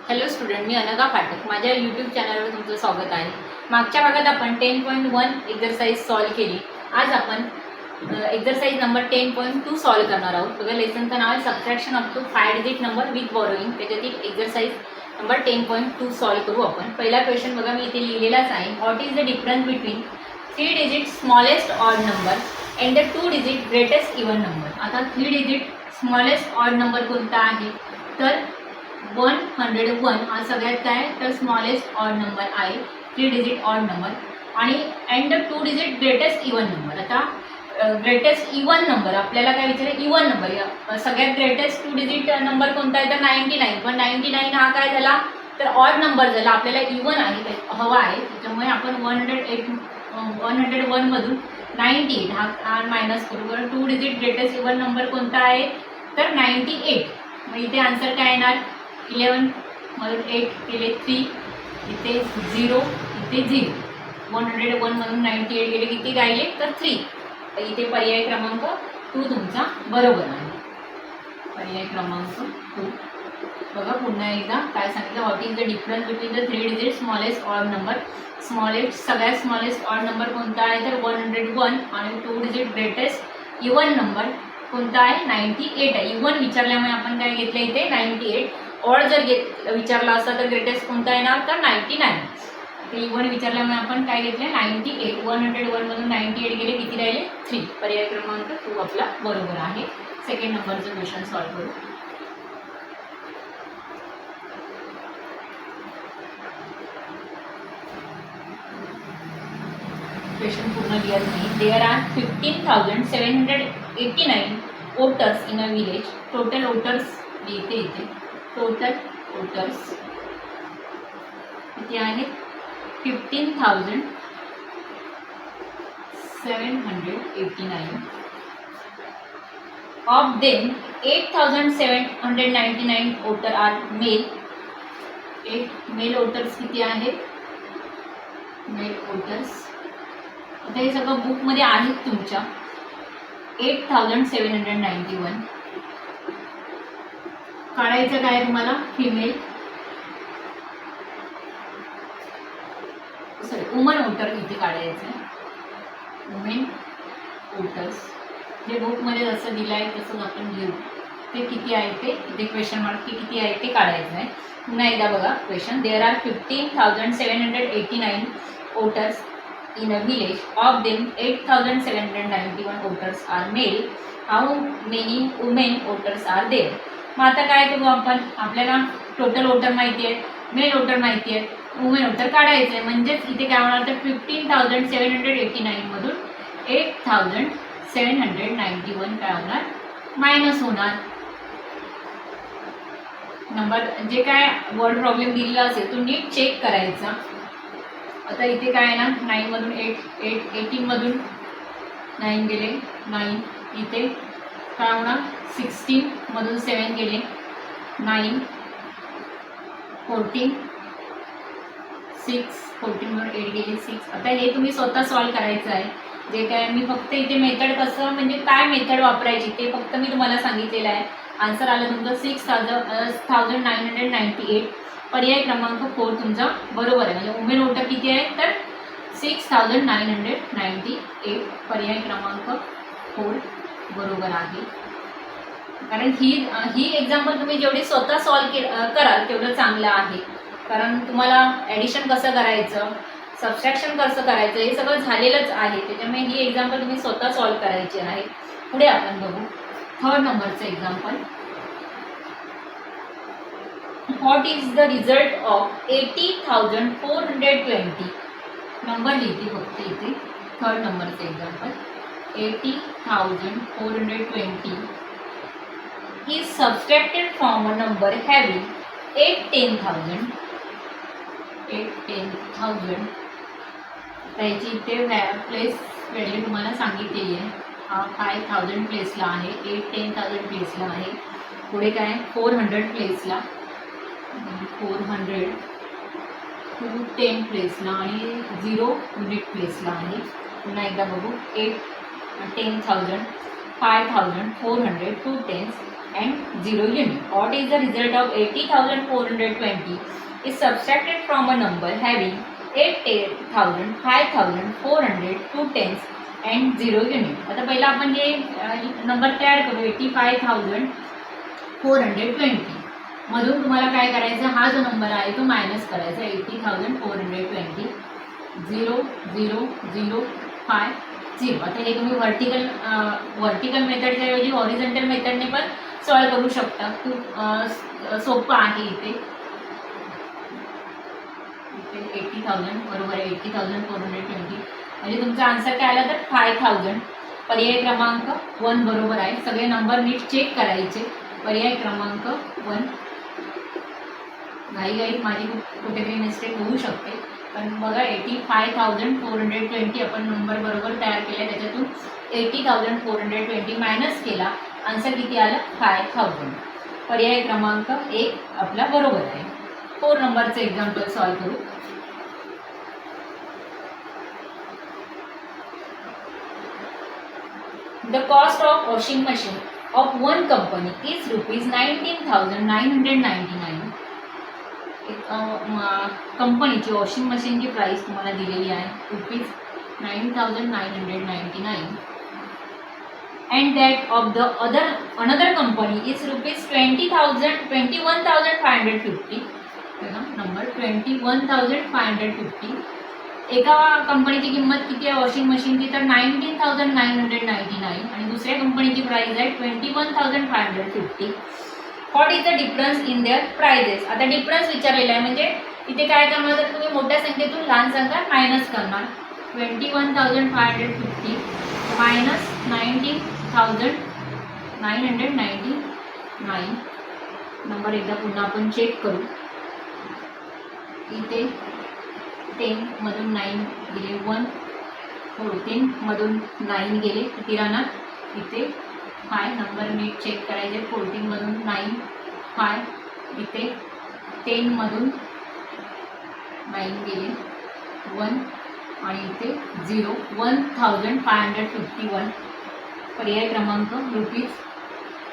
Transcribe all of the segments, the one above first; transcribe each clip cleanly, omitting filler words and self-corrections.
Hello student, मी अनघा फाटक. माझ्या YouTube चॅनलवर तुमचं स्वागत आहे. मागच्या भागात आपण 10.1 एक्झरसाइज सॉल्व केली. आज आपण एक्झरसाइज नंबर 10.2 सॉल्व करणार आहोत. बघा, लेसनचं नाव आहे subtraction up to 5 digit number with borrowing. त्याच्यातील एक्झरसाइज नंबर 10.2 सॉल्व करू आपण. पहिला क्वेश्चन बघा, मी इथे लिहिलेलाच आहे. What is the difference between 3 digit smallest odd number and the 2 digit greatest even number. आता 3 डिजिट स्मॉलेस्ट ऑड नंबर कोणता आहे, तर 101 हा सगळ्यात काय तर स्मॉलेस्ट ऑड नंबर आहे, 3 डिजिट ऑड नंबर. आणि and 2 digit greatest even number. आता ग्रेटेस्ट इवन नंबर आपल्याला काय विचारेल, इवन नंबर सगळ्यात ग्रेटेस्ट 2 डिजिट नंबर कोणता आहे तर 99. पण 99 हा काय झाला तर ऑड नंबर झाला, आपल्याला इवन आहे हवा आहे. त्याच्यामुळे आपण 101 मधून 98 हा मायनस करू. बरं, 2 डिजिट ग्रेटेस्ट इवन नंबर कोणता आहे तर 98. मग इथे आन्सर काय येणार, 11 मधून 8 गेले 3, इथे 0, इथे 0. 101 मधून 98 गेले, किती राहिले तर 3. तर इथे पर्याय क्रमांक 2 तुमचा बरोबर आहे. पर्याय क्रमांक 2. बघा पुन्हा एकदा काय सांगितलं, what is the difference between the 3 digit smallest odd number. सगळ्यात स्मॉलेस्ट ऑड नंबर कोणता आहे तर 101 आणि 2 डिजिट ग्रेटेस्ट इवन नंबर कोणता आहे 98 आहे. इवन विचारल्यामुळे आपण काय घेतलं इथे 98. ऑड जर विचारला असता तर ग्रेटेस्ट कोणता येणार तर 99. ते इवन विचारल्यामुळे आपण काय घेतले 98. 101 मधून 98 गेले, किती राहिले 3. पर्याय क्रमांक 2 आपला बरोबर आहे. सेकंड नंबरचं क्वेश्चन सॉल्व करू. क्वेश्चन पूर्ण क्लियर नाही. There are 15,789 voters in a village. Total voters लिहिते इथे. टोटल वोटर्स किती आहेत 15,789. Of them 8,799 voter are male. 8 male voters किती आहेत, मेल वोटर्स. आता हे सगळं बुकमध्ये आहेत तुमच्या. 8,791 काढायचं काय तुम्हाला, फिमेल वुमन वोटर इथे काढायचं आहे. वुमेन वोटर्स जे बुकमध्ये जसं दिलं आहे तसंच आपण लिहू. ते किती आहे ते इथे क्वेश्चन मार्क किती आहे ते काढायचं आहे. पुन्हा एकदा बघा question. There are 15,789 voters in a village. Of them 8,791 voters are male. How many women voters are there? मग आता काय करू आपण, आपल्याला टोटल वोटर माहिती आहे, मेल वोटर माहिती आहे, वुमेन वोटर काढायचं आहे. म्हणजेच इथे काय होणार तर 15,789 मधून 8,791 काय होणार मायनस होणार. नंबर जे काय वर्ड प्रॉब्लेम दिलेला असेल तो नीट चेक करायचा. आता इथे काय आहे ना 9 मधून 18 मधून 9 गेले 9. इथे काय होणार 16 मधून 7 गेले 9. 14 मधून 8 गेले 6. आता हे तुम्ही स्वतः सॉल्व करायचं आहे. जे काय मी फक्त इथे मेथड कसं म्हणजे काय मेथड वापरायची ते फक्त मी तुम्हाला सांगितलेलं आहे. आन्सर आलं तुमचं 6,998. पर्याय क्रमांक 4 तुमचा बरोबर आहे. म्हणजे वुमेन वोटर किती आहे तर 6,998. पर्याय क्रमांक 4 बरोबर आहे. कारण ही एक्झाम्पल तुम्ही जेवढी स्वतः सॉल्व कराल तेवढं चांगलं आहे. कारण तुम्हाला ॲडिशन कसं करायचं, सबस्ट्रॅक्शन कसं करायचं हे सगळं झालेलंच आहे. त्याच्यामुळे ही एक्झाम्पल तुम्ही स्वतः सॉल्व करायची आहे. पुढे आपण बघू थर्ड नंबरचं example. What is the result of 80,420? Number लिहिते फक्त इथे. थर्ड नंबरचं example. 80,420 is subtracted from a number having 810,000. त्याची इथे प्लेस व्हॅल्यू तुम्हाला सांगितलेली आहे. हा 5,000 प्लेसला आहे, 810,000 प्लेसला आहे. पुढे काय 400 प्लेसला, 400 210 प्लेसला आणि 0 युनिट प्लेसला आहे. पुन्हा एकदा बघू 8 10,000 5,000 400 2 10s and 0 unit. What is the result of 80,420 is subtracted from a number having 8,000, 5,400, 2 tens and 0 unit. आता पहिला आपण हे नंबर तयार करू. 85,420 मधून तुम्हाला काय करायचं, हा जो नंबर आहे तो मायनस करायचा. 80,420 0 0 0 5 0. आता हे तुम्ही व्हर्टिकल मेथडच्या ऐवजी हॉरिझॉन्टल मेथडने पण सॉल्व करू शकता. खूप सोपं आहे. इथे 80,000 बरोबर आहे 80,420 म्हणजे तुमचा आन्सर काय आला तर 5,000. पर्याय क्रमांक 1 बरोबर आहे. सगळे नंबर नीट चेक करायचे. पर्याय क्रमांक 1. घाईघाईत माझी कुठेतरी मिस्टेक होऊ शकते, पण बघा 85,420 आपण नंबर बरोबर तयार केला. त्याच्यातून 80,420 मायनस केला. आन्सर किती आलं 5,000. पर्याय क्रमांक 1 आपला बरोबर आहे. 4 नंबरचं एक्झाम्पल सॉल्व करू. The cost of washing machine of one company is ₹19,999. कंपनीची वॉशिंग मशीनची प्राइस तुम्हाला दिलेली आहे ₹9,999 and that of the another company is ₹21,550. Number 21,550. एका कंपनीची किंमत किती आहे वॉशिंग मशीनची तर 19,999 आणि दुसऱ्या कंपनीची प्राइस आहे 21,550. What is the difference in their prices. आता डिफरन्स विचारलेला आहे म्हणजे इथे काय करणार तर तुम्ही मोठ्या संख्येतून लहान संख्या मायनस करणार. 21,550 मायनस 19,999. नंबर एकदा पुन्हा आपण चेक करू. इथे 10 मधून 9 गेले 1, 14 मधून 9 गेले किती राहणार इथे 5. नंबर नीट चेक करायचे. 14 मधून 9 5. इथे 10 मधून 9 गेले 1 आणि इथे 0. 1,551. पर्याय क्रमांक रुपीज.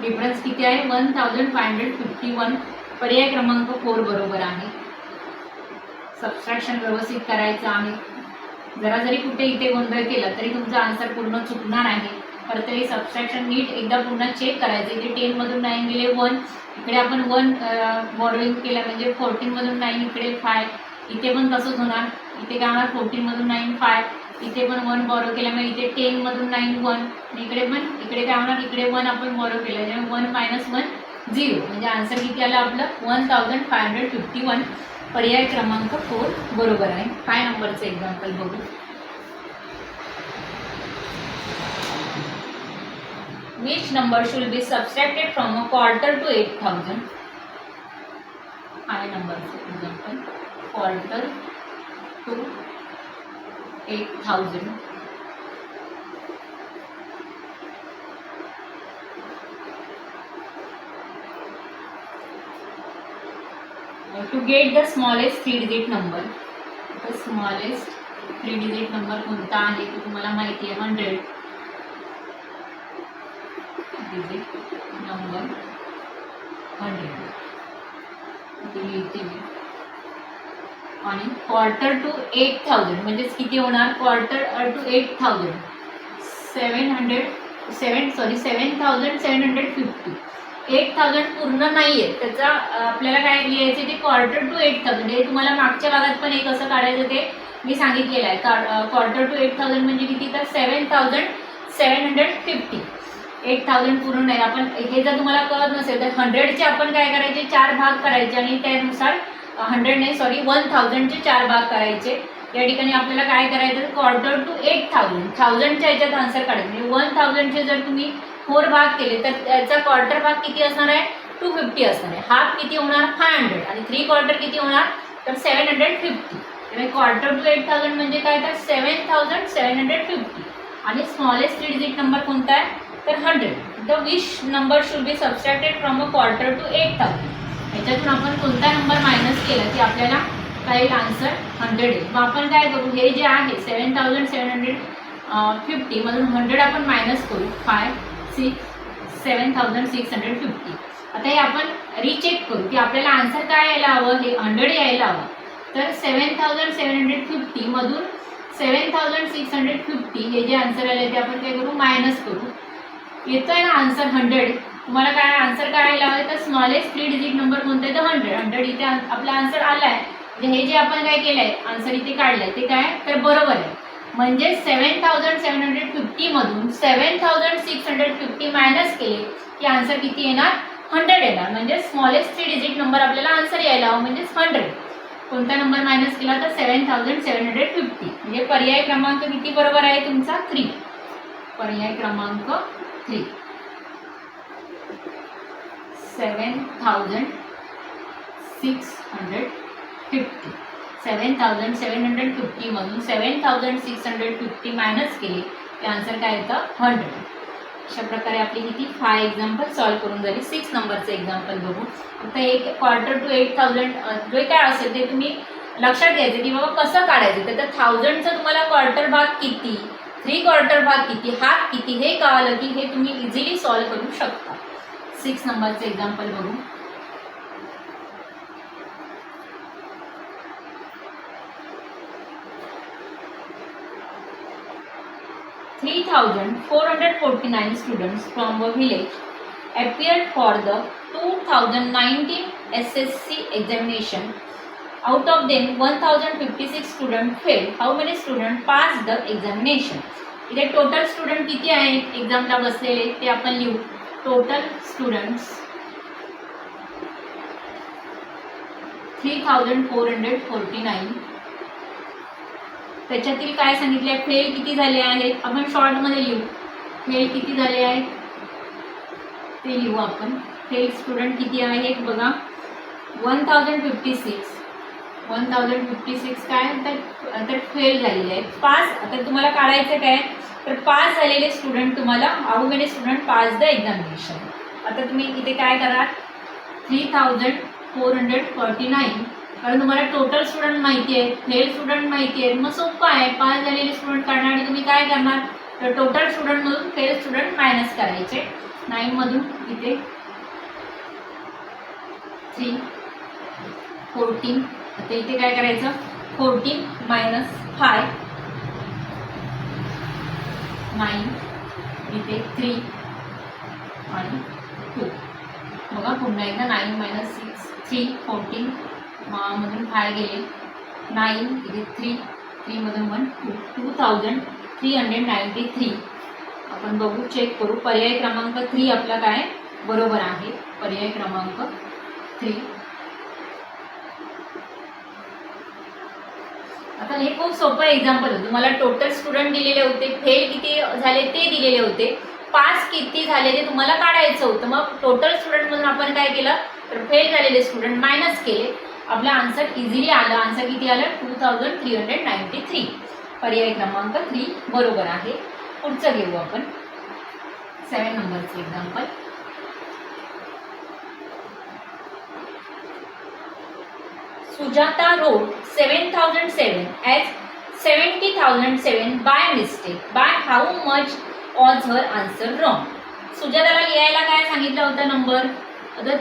डिफरन्स किती आहे 1,551. पर्याय क्रमांक 4 बरोबर आहे. सबस्ट्रॅक्शन व्यवस्थित करायचं आहे. जरा जरी कुठे इथे गोंधळ केला तरी तुमचा आन्सर पूर्ण चुकणार आहे. परत तरी सबस्ट्रॅक्शन नीट एकदा पुन्हा चेक करायचं. इथे 10 मधून 9 गेले 1. इकडे आपण 1 बॉरोइंग केलं म्हणजे 14 मधून 9 इकडे 5. इथे पण तसंच होणार. इथे काय होणार 14 मधून 9 5. इथे पण 1 बॉरो केल्यामुळे इथे 10 मधून 9 1 आणि इकडे काय होणार इकडे 1 आपण बॉरो केलं त्यामुळे 1 - 1 0 म्हणजे आन्सर किती आलं आपलं 1,551. पर्याय क्रमांक 4 बरोबर आहे. 5 नंबरचं एक्झाम्पल बघू. Which number should be subtracted from a quarter to 8,000? 5 नंबरचं example. quarter to 8,000. To get the smallest 3-digit number. The smallest 3-digit number कोणता आहे तो तुम्हाला माहिती आहे 100 digit number 100 लिहिते मी. आणि क्वार्टर टू 8,000 म्हणजेच किती होणार क्वार्टर टू 8,000 7,750. 8,000 पूर्ण नाही आहे त्याचा आपल्याला काय लिहायचं ते क्वार्टर टू 8,000. हे तुम्हाला मागच्या भागात पण एक असं काढायचं ते मी सांगितलेलं आहे. क्वार्टर टू 8,000 म्हणजे किती तर 7,750. 8,000 पूर्ण नाही. आपण हे जर तुम्हाला कळत नसेल तर 100चे आपण काय करायचे 4 भाग करायचे आणि त्यानुसार 1,000चे 4 भाग करायचे. या ठिकाणी आपल्याला काय करायचं क्वार्टर टू 8,000 1000च्या ह्याच्यात आन्सर काढायचं म्हणजे 1,000चे जर तुम्ही 4 भाग केले तर त्याचा क्वार्टर भाग किती असणार आहे 250 असणार आहे. हाफ किती होणार 500 आणि 3/4 किती होणार तर 750. त्यामुळे क्वार्टर टू 8,000 म्हणजे काय तर 7,750 आणि स्मॉलेस्ट 3-digit नंबर कोणता आहे तर 100. The which number should be subtracted from a quarter to 8,000. याच्यातून आपण कोणता नंबर मायनस केला की आपल्याला काय आन्सर 100 आहे. मग आपण काय करू हे जे आहे 7,750 मधून 100 आपण मायनस करू 5 6 7,650. आता आता हे आपण रिचेक करू की आपल्याला आन्सर काय यायला हवं, हे 100 यायला हवं. तर 7750 मधून 7650 हे जे आन्सर आले ते आपण काय करू, मायनस करू. येतोय ना आन्सर 100. तुम्हाला काय आन्सर काय यायला हवं, तर स्मॉलेस्ट 3 डिजिट नंबर कोणता आहे, तर 100 इथे आपला आन्सर आला आहे. म्हणजे हे जे आपण काय केलं आहे, आन्सर इथे काढलंय ते काय, तर बरोबर आहे. म्हणजे 7750 मधून 7650 मायनस केले की आन्सर किती येणार, 100 येणार. म्हणजे स्मॉलेस्ट 3 डिजिट नंबर आपल्याला आन्सर यायला हवं, म्हणजे 100. कोणता नंबर मायनस केला, तर 7750. म्हणजे पर्याय क्रमांक किती बरोबर आहे तुमचा, 3. पर्याय क्रमांक 3. 7650. 7750 मधून 7650 मायनस केले ते आन्सर काय येतं, 100. अशा प्रकारे आपली किती 5 एक्झाम्पल सॉल्व्ह करून झाली. 6 नंबरचं एक्झाम्पल बघू. आता एक क्वार्टर टू 8000 जे काय असेल ते तुम्ही लक्षात घ्यायचं की बाबा कसं काढायचं. तर 1000चं तुम्हाला क्वार्टर भाग किती, 3 क्वार्टर भाग किती, हाफ किती हे कळलं की हे तुम्ही इझिली सॉल्व्ह करू शकता. 6 नंबरचं एक्झाम्पल बघू. $3,449 students from a village appeared for the 2019 SSC examination. Out of them, 1056 students failed. How many students passed the examination? इथे टोटल स्टुडंट किती आहेत एक्झामला बसलेले ते आपण लिहू. Total students 3449. त्याच्यातील काय सांगितले, फेल किती झाले आहेत आपण शॉर्टमध्ये लिहू. फेल किती झाले आहेत ते लिहू आपण. फेल स्टुडंट किती आहेत बघा, 1056. 1056 काय तर फेल झालेले आहेत. पास आता तुम्हाला काढायचं काय, तर पास झालेले स्टुडंट तुम्हाला how many student pass the examination. आता तुम्ही इथे काय करा, 3449 कारण तुम्हाला टोटल स्टुडंट माहिती आहे, फेल स्टुडंट माहिती आहे, मग सोपं आहे. पास झालेले स्टुडंट काढणार आणि तुम्ही काय करणार, तर टोटल स्टुडंटमधून फेल स्टुडंट मायनस करायचे. 9 मधून इथे 3 14. आता इथे काय करायचं, 14 मायनस 5 9 इथे 3 आणि 2. बघा पुन्हा एकदा 9 मायनस 6 3 14 मधून 5 गेले 9 इथे 3 मधून 1 2393. आपण बघू, चेक करू. पर्याय क्रमांक 3 आपला काय बरोबर आहे. पर्याय क्रमांक 3. आता हे खूप सोपं एक्झाम्पल होतं. तुम्हाला टोटल स्टुडंट दिलेले होते, फेल किती झाले ते दिलेले होते, पास किती झाले ते तुम्हाला काढायचं होतं. मग टोटल स्टुडंटमधून आपण काय केलं, तर फेल झालेले स्टुडंट मायनस केले. आपला आन्सर इझिली आलं. आन्सर किती आलं, 2393. पर्याय क्रमांक 3 बरोबर आहे. पुढचं घेऊ आपण 7 नंबरचं example. Sujata wrote 7007 as 70,007 by mistake. By how much was her answer wrong? सुजाताला लिहायला काय सांगितलं होतं नंबर, आता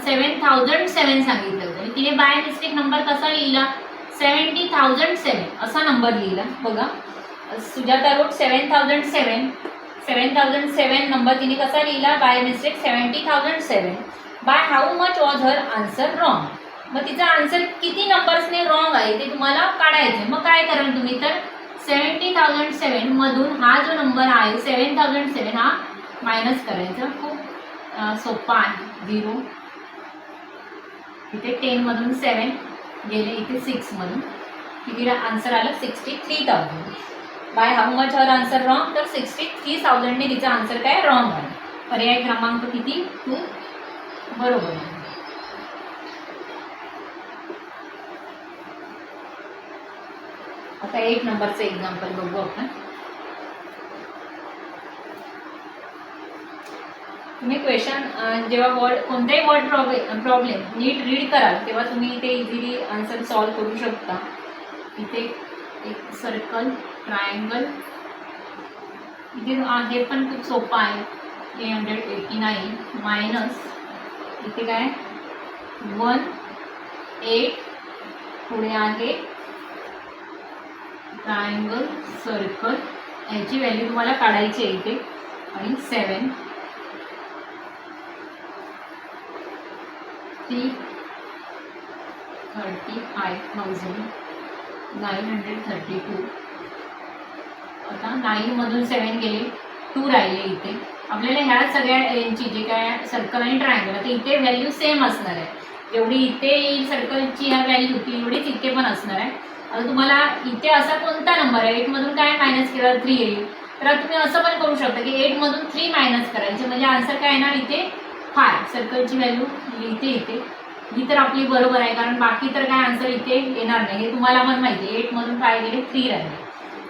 7007 सांगितलं होतं आणि तिने बाय मिस्टेक नंबर कसा लिहिला, 70,007 असा नंबर लिहिला. बघा, सुजाता रोट 7007 नंबर तिने कसा लिहिला, by mistake 70,007. By how much was her answer wrong. मग तिचा आन्सर किती नंबर्सने रॉंग आहे ते तुम्हाला काढायचं. मग काय कराल तुम्ही, तर 70,007 मधून हा जो नंबर आहे 7007 हा मायनस करायचा. खूप सोपा आहे. 0 इथे 10 मधून 7 गेले, इथे 6 मधून कितीला आन्सर आलं, 63,000. By how much her answer wrong, तर 63,000ने तिचा आन्सर काय रॉंग आहे. पर्याय क्रमांक किती 2 बरोबर आहे. आता 8 नंबरचं एक्झाम्पल बघू आपण. तुम्ही क्वेश्चन जेव्हा कोणताही वर्ड प्रॉब्लेम नीट रीड कराल तेव्हा तुम्ही इथे इझिली आन्सर सॉल्व्ह करू शकता. इथे एक सर्कल, ट्रायंगल, इथे हे पण खूप सोपं आहे. 389 मायनस इथे काय 1 8 पुढे आहे ट्रायंगल सर्कल, ह्याची व्हॅल्यू तुम्हाला काढायची आहे इथे, आणि 7 35,932. आता 9 मधून 7 गेले, 2 राहिले इथे. आपल्याला ह्या सगळ्या यांची जे काय सर्कल आणि ट्रायंगल, आता इथे व्हॅल्यू सेम असणार आहे. जेवढी इथे येईल सर्कलची ह्या व्हॅल्यू होती एवढीच इथे पण असणार आहे. आता तुम्हाला इथे असा कोणता नंबर आहे 8 मधून काय मायनस केला 3 येईल, तर तुम्ही असं पण करू शकता की 8 मधून 3 मायनस करायचे, म्हणजे आन्सर काय येणार इथे 5. सर्कलची व्हॅल्यू इथे ही तर आपली बरोबर आहे, कारण बाकी तर काय आन्सर इथे येणार नाही, हे तुम्हाला पण माहिती आहे. 8 मधून 5 गेले 3 राहिले.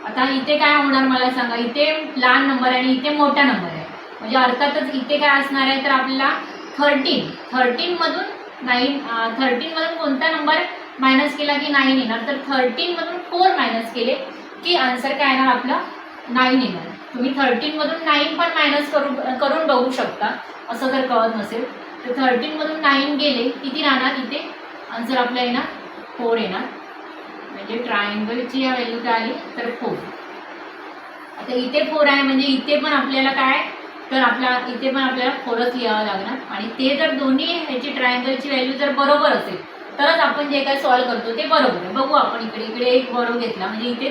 आता इथे काय होणार मला सांगा, इथे लहान नंबर आणि इथे मोठा नंबर आहे, म्हणजे अर्थातच इथे काय असणार आहे, तर आपल्याला 13 मधून 13 मधून कोणता नंबर मायनस केला की 9 येणार, तर 13 मधून 4 मायनस केले की आन्सर काय येणार आपला 9 येणार. तुम्ही 13 मधून 9 पण मायनस करून बघू शकता, असं जर कळत नसेल तर. 13 मधून 9 गेले किती राहणार, इथे आन्सर आपला येणार 4 येणार, म्हणजे ट्रायंगलची या व्हॅल्यू काय आली तर 4. आता इथे 4 आहे, म्हणजे इथे पण आपल्याला काय, तर इथे पण आपल्याला 4च लिहावं लागणार. आणि ते जर दोन्ही ह्याची ट्रायंगलची व्हॅल्यू जर बरोबर असेल तरच आपण जे काय सॉल्व्ह करतो ते बरोबर आहे. बघू आपण इकडे एक बरोबर घेतला, म्हणजे इथे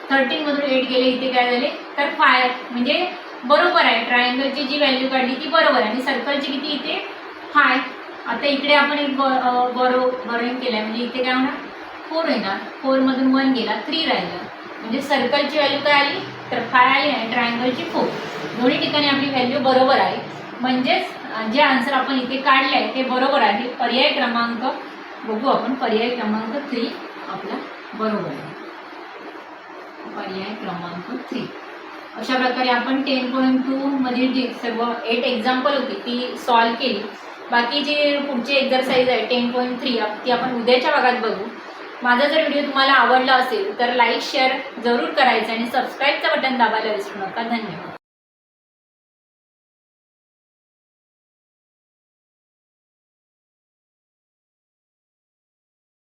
13 मधून 8 गेले, इथे काय झाले तर 5, म्हणजे बरोबर आहे. ट्रायंगलची जी व्हॅल्यू काढली ती बरोबर आहे, आणि सर्कलची किती इथे 5. आता इकडे आपण एक बरोईंग केलं आहे, म्हणजे इथे काय होणार 4 येणार. 4 मधून 1 गेला 3 राहिलं, म्हणजे सर्कलची व्हॅल्यू काय आली तर 5 आली आणि ट्रायंगलची 4. दोन्ही ठिकाणी आपली व्हॅल्यू बरोबर आहे, म्हणजेच जे आन्सर आपण इथे काढले आहे ते बरोबर आहे. पर्याय क्रमांक बघू आपण, पर्याय क्रमांक 3 आपला बरोबर आहे. पर्याय क्रमांक 3. अशा प्रकारे आपण 10.2 मधील जी सर्व 8 एक्झाम्पल होती ती सॉल्व्ह केली. बाकी जी पुढची एक्झरसाइज आहे 10.3 ती आपण उद्याच्या भागात बघू. माझा जर व्हिडिओ तुम्हाला आवडला असेल तर लाईक शेअर जरूर करायचं आणि सबस्क्राईबचं बटन दाबायला विसरू नका. धन्यवाद.